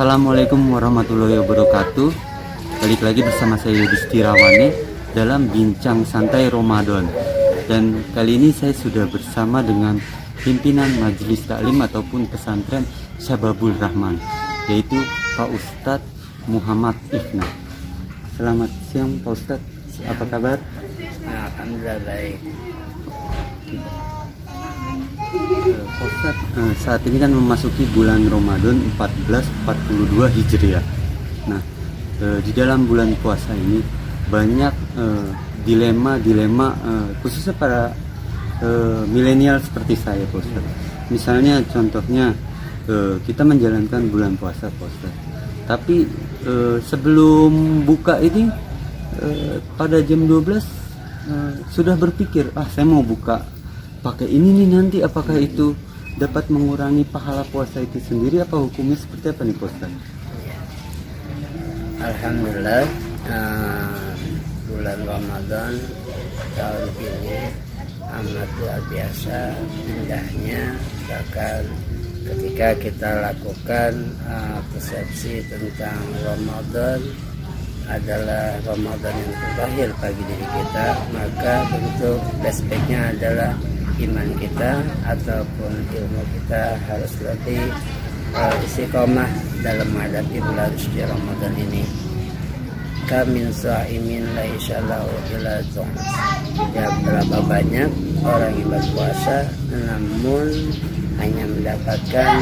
Assalamualaikum warahmatullahi wabarakatuh. Balik lagi bersama saya Yudhistira Wane dalam Bincang Santai Ramadan. Dan kali ini saya sudah bersama dengan pimpinan Majelis Taklim ataupun pesantren Syababul Rahman, yaitu Pak Ustadz Muhammad Ifna. Selamat siang Pak Ustadz, apa kabar? Alhamdulillah baik. Pak Ustadz, saat ini kan memasuki bulan Ramadan 1442 Hijriah. Nah, di dalam bulan puasa ini banyak dilema-dilema khususnya para milenial seperti saya, Pak Ustadz. Misalnya contohnya kita menjalankan bulan puasa, Pak Ustadz. Tapi sebelum buka ini pada jam 12 sudah berpikir, saya mau buka pakai ini nih, nanti apakah itu dapat mengurangi pahala puasa itu sendiri, apa hukumnya seperti apa nih Pak Ustadz? Alhamdulillah, bulan Ramadan tahun ini amat luar biasa indahnya. Bahkan ketika kita lakukan persepsi tentang Ramadan adalah Ramadan yang terakhir bagi diri kita, maka bentuk flashbacknya adalah iman kita ataupun ilmu kita harus lebih istiqomah dalam menghadapi bulan suci Ramadan ini. Kamin sa'imin laisyallahu ila dzon. Ya, berapa banyak orang yang berpuasa namun hanya mendapatkan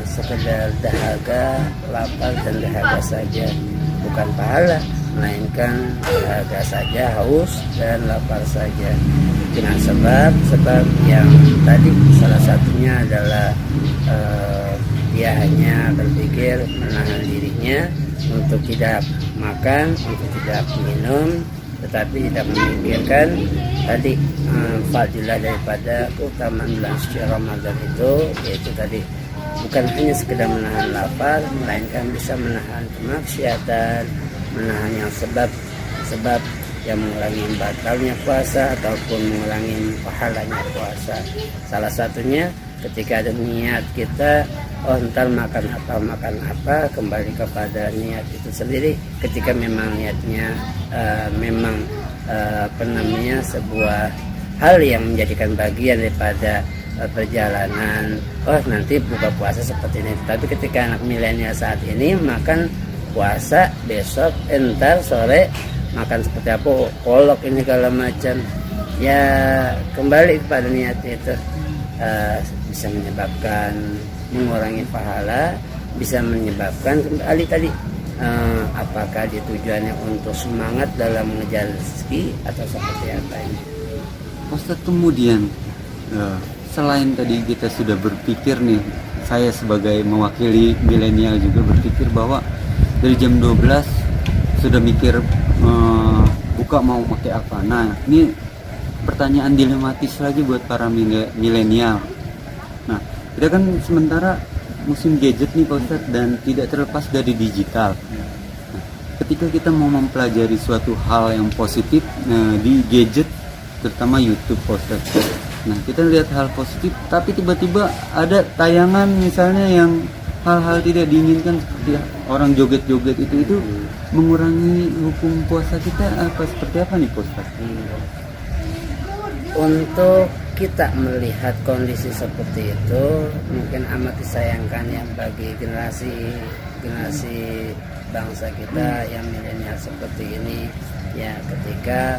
sekedar dahaga, lapar dan dahaga saja, bukan pahala, melainkan dahaga saja, haus dan lapar saja. Dengan sebab yang tadi salah satunya adalah dia hanya berpikir menahan dirinya untuk tidak makan, untuk tidak minum, tetapi tidak memikirkan tadi fadilah daripada keutamaan bulan suci Ramadan itu, yaitu tadi bukan hanya sekedar menahan lapar, melainkan bisa menahan kemaksiatan, menahan yang sebab yang mengurangi batalnya puasa ataupun mengurangi pahalanya puasa. Salah satunya ketika ada niat kita, ntar makan apa, kembali kepada niat itu sendiri. Ketika memang niatnya sebuah hal yang menjadikan bagian daripada perjalanan, nanti buka puasa seperti ini. Tapi ketika anak milenial saat ini makan puasa, besok entar sore makan seperti apa, kolok ini segala macam, ya kembali kepada niat itu bisa menyebabkan mengurangi pahala, bisa menyebabkan kembali tadi apakah dia tujuannya untuk semangat dalam mengejar rezeki atau seperti apa ini. Ustaz, kemudian selain tadi kita sudah berpikir nih, saya sebagai mewakili milenial juga berpikir bahwa dari jam 12 sudah mikir buka mau pakai apa. Nah, ini pertanyaan dilematis lagi buat para milenial. Nah, kita kan sementara musim gadget nih Pak Ustadz, dan tidak terlepas dari digital. Nah, ketika kita mau mempelajari suatu hal yang positif di gadget, terutama YouTube Pak Ustadz. Nah, kita lihat hal positif, tapi tiba-tiba ada tayangan misalnya yang hal-hal tidak diinginkan, seperti orang joget-joget itu mengurangi hukum puasa kita, apa seperti apa nih Pak Ustadz? Untuk kita melihat kondisi seperti itu mungkin amat disayangkan ya bagi generasi bangsa kita yang milenial seperti ini, ya, ketika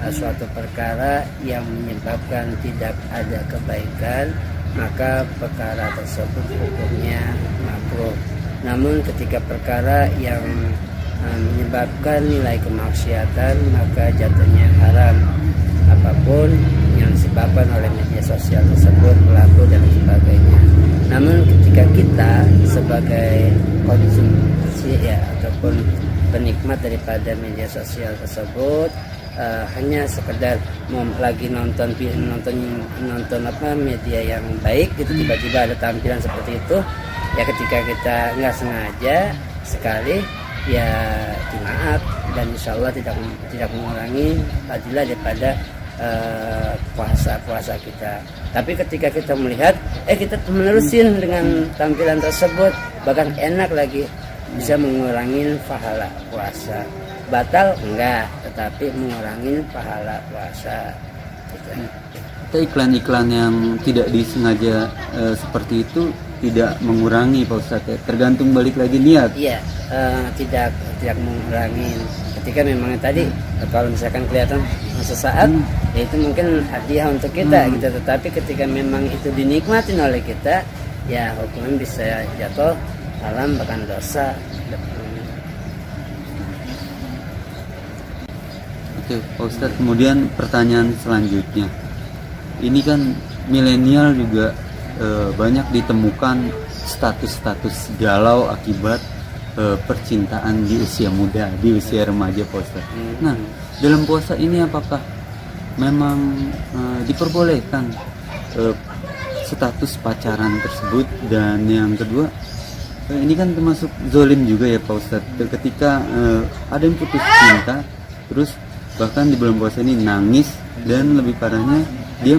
suatu perkara yang menyebabkan tidak ada kebaikan, maka perkara tersebut hukumnya makruh. Namun ketika perkara yang menyebabkan nilai kemaksiatan, maka jatuhnya haram, apapun yang disebabkan oleh media sosial tersebut, pelaku dan sebagainya. Namun ketika kita sebagai konsumsi ya ataupun penikmat daripada media sosial tersebut hanya sekedar mau lagi nonton media yang baik, itu tiba-tiba ada tampilan seperti itu, ya ketika kita nggak sengaja sekali, ya dimaaf, dan insya Allah tidak mengurangi fadilah daripada puasa kita. Tapi ketika kita melihat kita menerusin dengan tampilan tersebut, bahkan enak lagi, bisa mengurangi pahala puasa. Batal enggak, tetapi mengurangi pahala puasa gitu. Kita iklan-iklan yang tidak disengaja seperti itu tidak mengurangi Pak Ustadz ya? Tergantung balik lagi niat. Iya, tidak mengurangi. Ketika memang tadi kalau misalkan kelihatan sesaat, ya itu mungkin hadiah untuk kita gitu. Tetapi ketika memang itu dinikmatin oleh kita, ya hukumnya bisa jatuh haram bahkan dosa. Oke, Pak Ustadz, kemudian pertanyaan selanjutnya. Ini kan milenial juga banyak ditemukan status-status galau akibat percintaan di usia muda, di usia remaja, Pak Ustadz. Nah, dalam puasa ini apakah memang diperbolehkan status pacaran tersebut? Dan yang kedua, ini kan termasuk zolim juga ya Pak Ustadz, ketika ada yang putus cinta, terus bahkan di bulan puasa ini nangis, dan lebih parahnya dia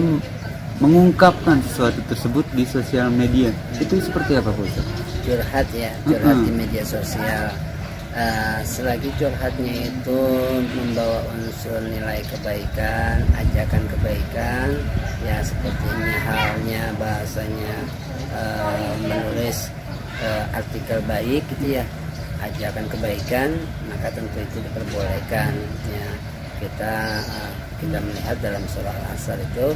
mengungkapkan sesuatu tersebut di sosial media. Itu seperti apa Pak Ustadz? Curhat ya, curhat di media sosial. Selagi curhatnya itu membawa unsur nilai kebaikan, ajakan kebaikan, ya seperti ini halnya bahasanya menulis artikel baik gitu ya, ajakan kebaikan, maka tentu itu diperbolehkan ya. Kita melihat dalam surah Al-Asr itu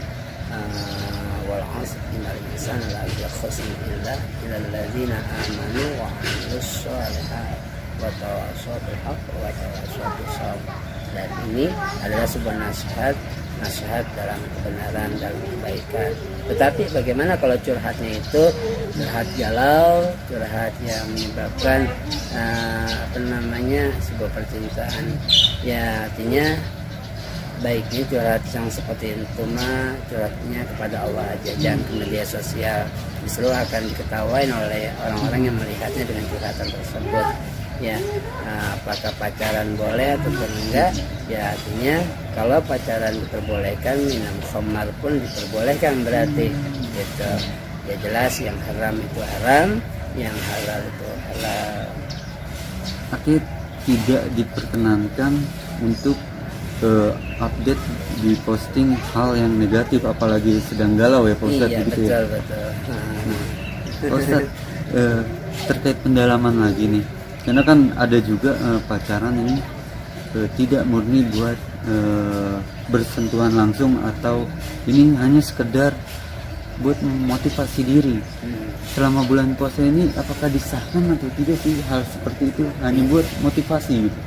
wal 'asr innal insana lafi khusr illa alladzina amanu wa 'amilus shalihat wa tawassaw bil haqq wa tawassaw bis sabr. Dan ini adalah sebuah nasihat dalam kebenaran, dalam kebaikan. Tetapi bagaimana kalau curhatnya itu curhat galau, curhat yang menyebabkan sebuah percintaan, ya artinya baiknya curhat yang seperti itu mah curhatnya kepada Allah aja, jangan ke media sosial. Justru akan diketahui oleh orang-orang yang melihatnya dengan curhatan tersebut. Ya, apakah pacaran boleh atau enggak? Ya artinya kalau pacaran diperbolehkan, minum khamar pun diperbolehkan berarti gitu. Ya jelas yang haram itu haram, yang halal itu halal. Artinya tidak diperkenankan untuk update di posting hal yang negatif, apalagi sedang galau ya Pak Ustadz. Iya, begitu betul, ya? betul. Pak Ustadz, terkait pendalaman lagi nih, karena kan ada juga pacaran ini tidak murni buat bersentuhan langsung, atau ini hanya sekedar buat memotivasi diri. Selama bulan puasa ini apakah disahkan atau tidak sih hal seperti itu, hanya buat motivasi gitu?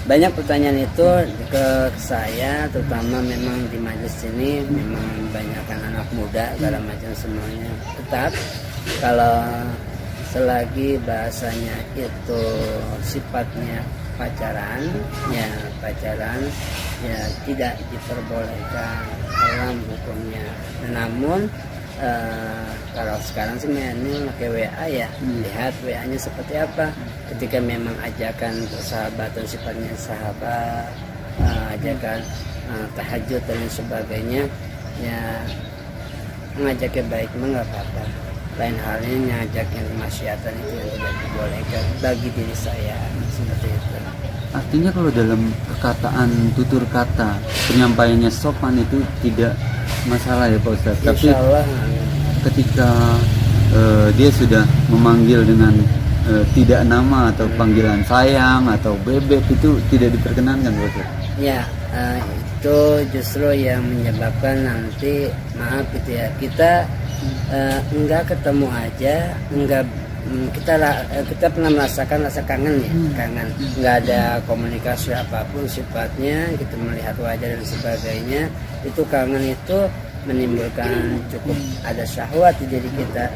Banyak pertanyaan itu ke saya, terutama memang di majelis ini memang banyak anak muda segala macam semuanya. Tetap kalau selagi bahasanya itu sifatnya pacaran ya tidak diperbolehkan, haram hukumnya. Namun kalau sekarang sih ini pakai WA ya, lihat WA-nya seperti apa. Ketika memang ajakan persahabatan sifatnya sahabat, ajakan tahajud dan sebagainya, ya mengajaknya baik mah nggak apa-apa. Lain halnya ngajak yang kemaksiatan itu yang tidak dibolehkan bagi diri saya, seperti itu. Artinya kalau dalam perkataan tutur kata penyampaiannya sopan itu tidak masalah ya Pak Ustadz. Tapi ketika dia sudah memanggil dengan tidak nama atau panggilan sayang atau bebek, itu tidak diperkenankan Pak Ustadz. Ya, itu justru yang menyebabkan nanti maaf gitu ya, kita enggak ketemu aja, kita pernah merasakan rasa kangen ya, kangen, nggak ada komunikasi apapun sifatnya, kita melihat wajah dan sebagainya, itu kangen itu menimbulkan cukup ada syahwat di diri kita.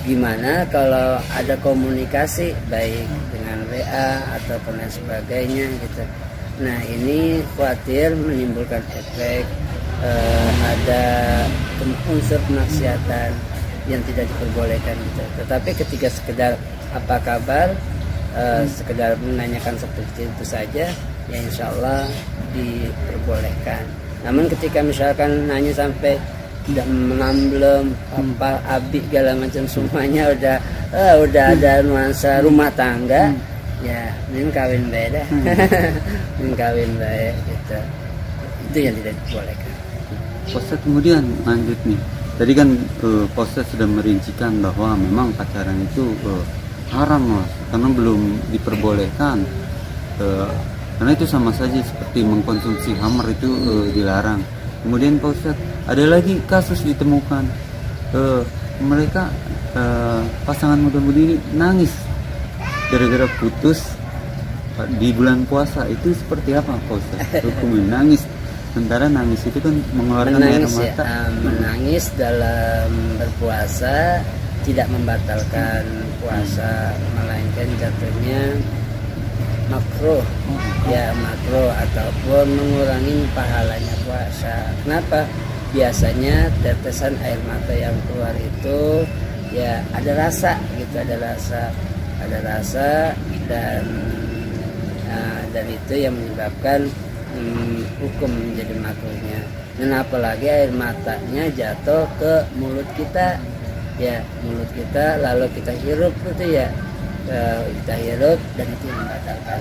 Gimana kalau ada komunikasi baik dengan WA ataupun lain sebagainya gitu. Nah ini khawatir menimbulkan efek ada unsur kemaksiatan yang tidak diperbolehkan gitu. Tetapi ketika sekedar apa kabar, sekedar menanyakan seperti itu saja, ya insya Allah diperbolehkan. Namun ketika misalkan nanya sampai udah menamblem apa abik segala macam semuanya udah ada nuansa rumah tangga, ya mending kawin beda. Mending kawin baik gitu. Itu yang tidak dibolehkan. Pak Ustadz, kemudian lanjut nih, tadi kan Pak Ustadz sudah merincikan bahwa memang pacaran itu haram lah, karena belum diperbolehkan. Karena itu sama saja seperti mengkonsumsi khamr itu dilarang. Kemudian Pak Ustadz, ada lagi kasus ditemukan mereka pasangan muda-mudi ini nangis gara-gara putus di bulan puasa. Itu seperti apa Pak Ustadz hukumnya? Nangis, sementara nangis itu kan mengeluarkan air mata. Menangis dalam berpuasa tidak membatalkan puasa, melainkan jatuhnya makruh, ya makruh, ataupun mengurangi pahalanya puasa. Kenapa? Biasanya tetesan air mata yang keluar itu ya ada rasa gitu, ada rasa dan itu yang menyebabkan hukum menjadi makruhnya. Dan apalagi air matanya jatuh ke mulut kita, ya mulut kita, lalu kita hirup itu ya, kita hirup, dan itu membatalkan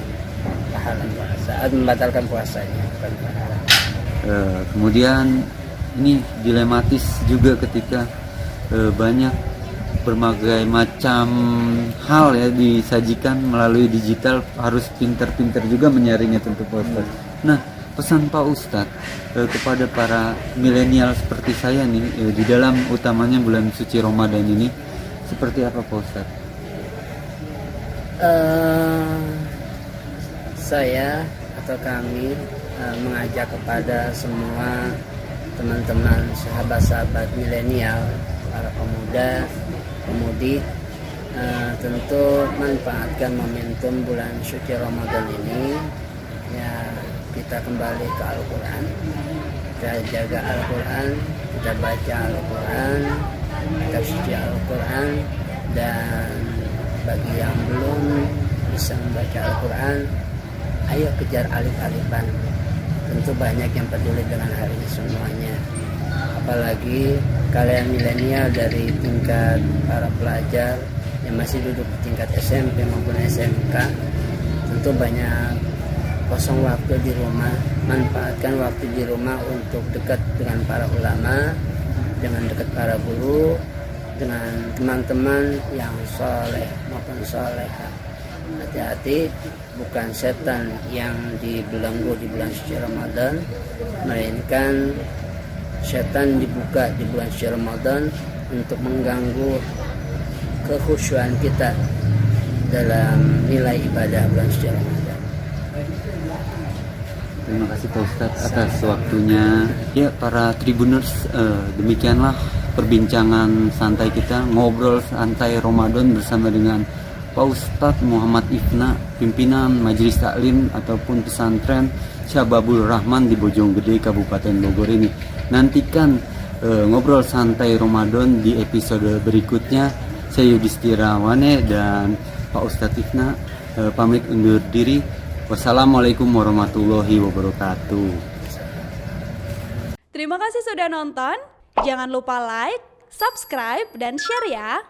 pahala puasa, membatalkan puasanya, bukan pahala. Kemudian ini dilematis juga ketika banyak berbagai macam hal ya disajikan melalui digital, harus pintar-pintar juga menyaringnya tentu Pak Ustadz. Nah, pesan Pak Ustadz kepada para milenial seperti saya nih di dalam utamanya bulan suci Ramadan ini seperti apa Pak Ustadz? Saya atau kami mengajak kepada semua teman-teman, sahabat-sahabat milenial, para pemuda, pemudi, tentu manfaatkan momentum bulan suci Ramadan ini, ya kita kembali ke Al-Quran, kita jaga Al-Quran, kita baca Al-Quran, kita suci Al-Quran, dan bagi yang belum bisa membaca Al-Quran, ayo kejar alif-alifan. Tentu banyak yang peduli dengan hal ini semuanya. Apalagi kalian milenial dari tingkat para pelajar yang masih duduk di tingkat SMP maupun SMK, tentu banyak kosong waktu di rumah. Manfaatkan waktu di rumah untuk dekat dengan para ulama, dengan dekat para guru, dengan teman-teman yang soleh maupun soleha. Hati-hati, bukan setan yang dibelenggu di bulan suci Ramadan, melainkan setan dibuka di bulan suci Ramadan untuk mengganggu kekhusyuan kita dalam nilai ibadah bulan suci Ramadan. Terima kasih Pak Ustadz atas waktunya. Ya para Tribuners, demikianlah perbincangan santai kita, ngobrol santai Ramadan bersama dengan Pak Ustadz Muhammad Ifna, pimpinan Majelis Taklim ataupun pesantren Syababul Rahman di Bojonggede, Kabupaten Bogor ini. Nantikan ngobrol santai Ramadan di episode berikutnya. Saya Yudhistira Wane dan Pak Ustadz Ifna pamit undur diri. Wassalamualaikum warahmatullahi wabarakatuh. Terima kasih sudah nonton. Jangan lupa like, subscribe, dan share ya.